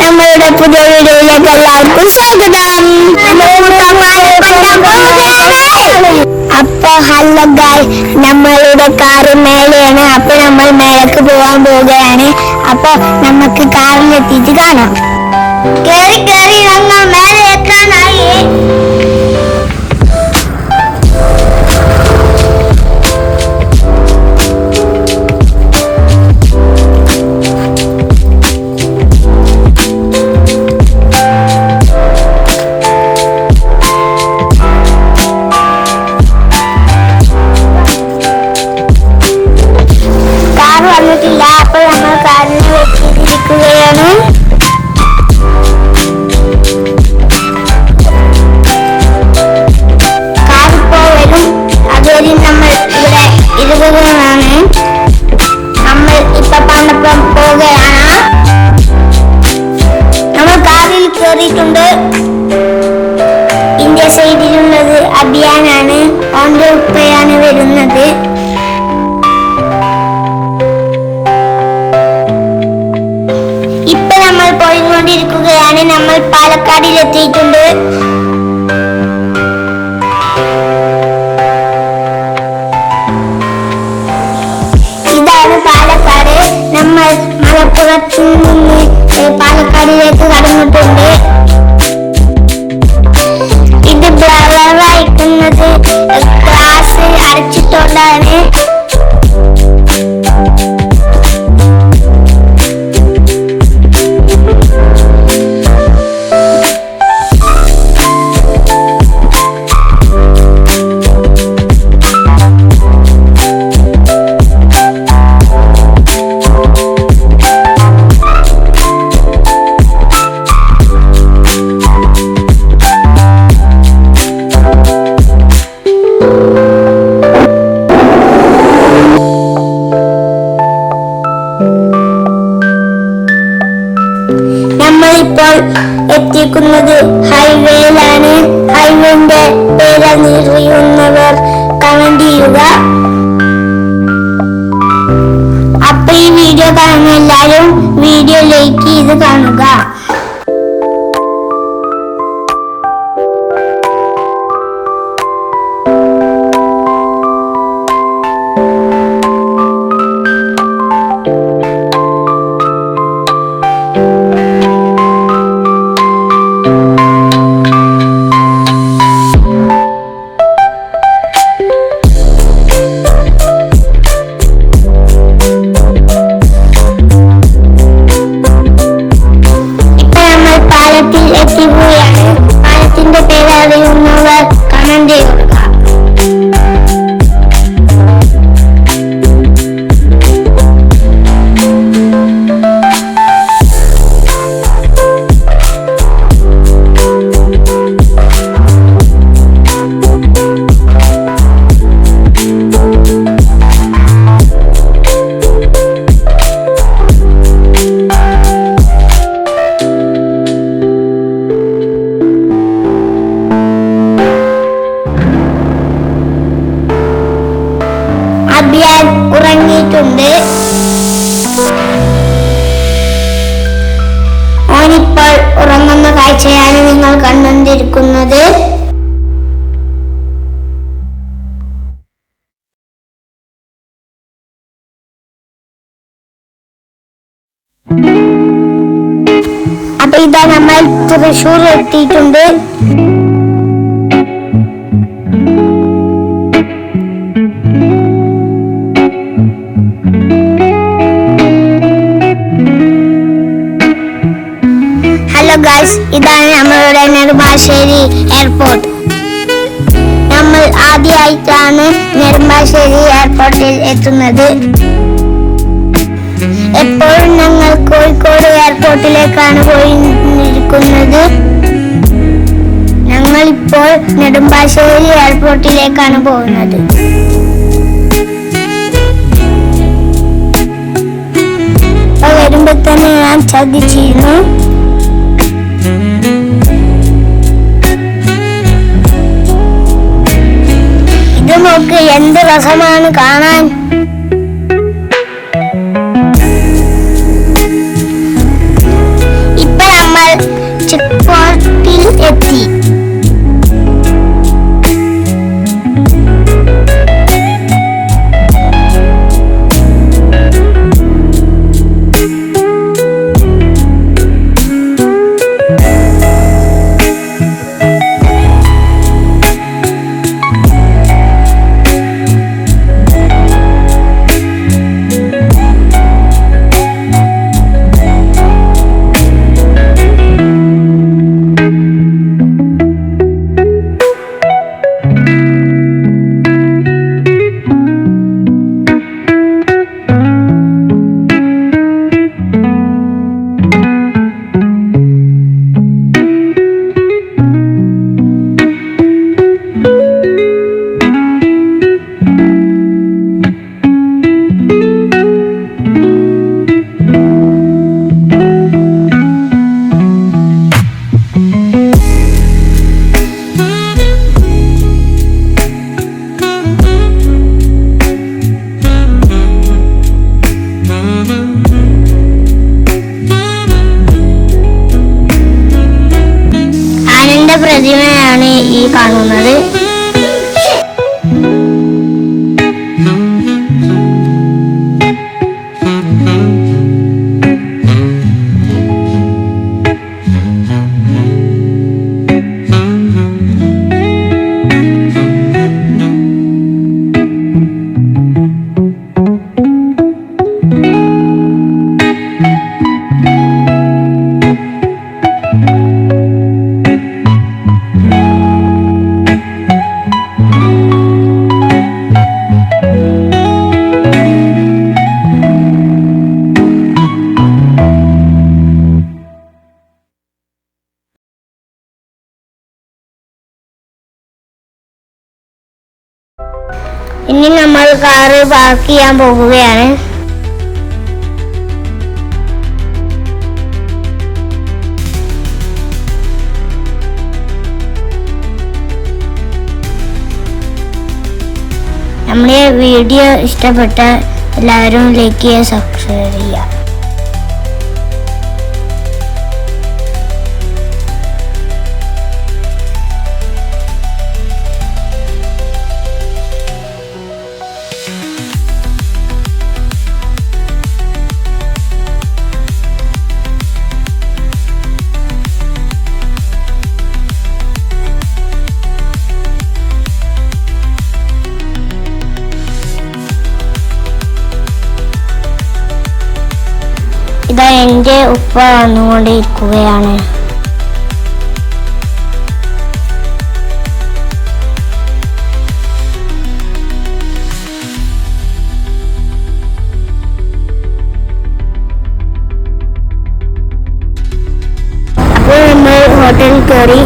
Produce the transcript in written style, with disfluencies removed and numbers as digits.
നമ്മളുടെ പുതിയ വീഡിയോയിലേക്ക് എല്ലാവർക്കും സ്വാഗതം. അപ്പൊ ഹലോ ഗായ്സ്, നമ്മളുടെ കാറ് മേലെയാണ്. അപ്പൊ നമ്മൾ മേലേക്ക് പോകാൻ പോവുകയാണ്. അപ്പൊ നമുക്ക് കാറിലെത്തിയിട്ട് കാണാം. കേറി കേറി ഞങ്ങൾ മേലെ എത്താനായി. അപ്പോൾ നമ്മൾ കാറിൽ വെച്ചിരിക്കുകയാണ്. കാറിപ്പോ വരും, അതുവരെ നമ്മൾ ഇവിടെ ഇരിക്കുകയാണ്. നമ്മൾ ഇപ്പൊ പണ്ടപ്പം പോവുകയാണ്. നമ്മൾ കാറിൽ കയറിയിട്ടുണ്ട്. ഇന്ത്യ സൈഡിലുള്ളത് അഭിയാനാണ്. ഓന്റെ ഉപ്പയാണ് വരുന്നത്. പോയിക്കൊണ്ടിരിക്കുകയാണ്. നമ്മൾ പാലക്കാടിൽ എത്തിയിട്ടുണ്ട്. ഇതാണ് പാലക്കാട്. നമ്മൾ മലപ്പുറത്ത് നിന്ന് പാലക്കാടിലേക്ക് കടന്നിട്ടുണ്ട്. ഇത് ബ്ലറായിരിക്കുന്നത് ഗ്ലാസ് അടച്ചിട്ടുള്ളതാണ്. നമ്മളിപ്പോൾ എത്തിക്കുന്നത് ഹൈവേയിലാണ്. ഹൈവേന്റെ പേരറിയുന്നവർ കമന്റ് ചെയ്യുക. അപ്പൊ ഈ വീഡിയോ കാണുന്ന എല്ലാവരും വീഡിയോ ലൈക്ക് ചെയ്ത് കാണുക. പാലത്തിന്റെ പേരറിയുന്നവർ കമന്റ് ചെയ്യുക. അഭിയാൻ ഉറങ്ങിയിട്ടുണ്ട്. ഓനിപ്പോൾ ഉറങ്ങുന്ന കാഴ്ചയാണ് നിങ്ങൾ കണ്ടുകൊണ്ടിരിക്കുന്നത്. അപ്പൊ ഇതാ നമ്മൾ തൃശ്ശൂർ എത്തിയിട്ടുണ്ട്. ഹലോ ഗൈസ്, ഇതാണ് നമ്മളുടെ നെടുമ്പാശ്ശേരി എയർപോർട്ട്. നമ്മൾ ആദ്യമായിട്ടാണ് നെടുമ്പാശ്ശേരി എയർപോർട്ടിൽ എത്തുന്നത്. എപ്പോഴും ഞങ്ങൾ കോഴിക്കോട് എയർപോർട്ടിലേക്കാണ് പോയിരിക്കുന്നത്. ഞങ്ങളിപ്പോൾ നെടുമ്പാശ്ശേരി എയർപോർട്ടിലേക്കാണ് പോകുന്നത്. വരുമ്പോ തന്നെ ഞാൻ ശ്രദ്ധിച്ചിരുന്നു. ഇത് നോക്ക്, എന്ത് രസമാണ് കാണാൻ. എത്തി. പ്രതിമയാണ് ഈ കാണുന്നത്. ഇനി നമ്മൾ കാറ് പാർക്ക് ചെയ്യാൻ പോകുകയാണ്. നമ്മുടെ വീഡിയോ ഇഷ്ടപ്പെട്ട എല്ലാവരും ലൈക്ക് ചെയ്യുക, സബ്സ്ക്രൈബ് ചെയ്യുക. ഇതാ എൻ്റെ ഉപ്പ വന്നുകൊണ്ടിരിക്കുകയാണ്. അപ്പോൾ നമ്മൾ ഹോട്ടലിൽ കയറി.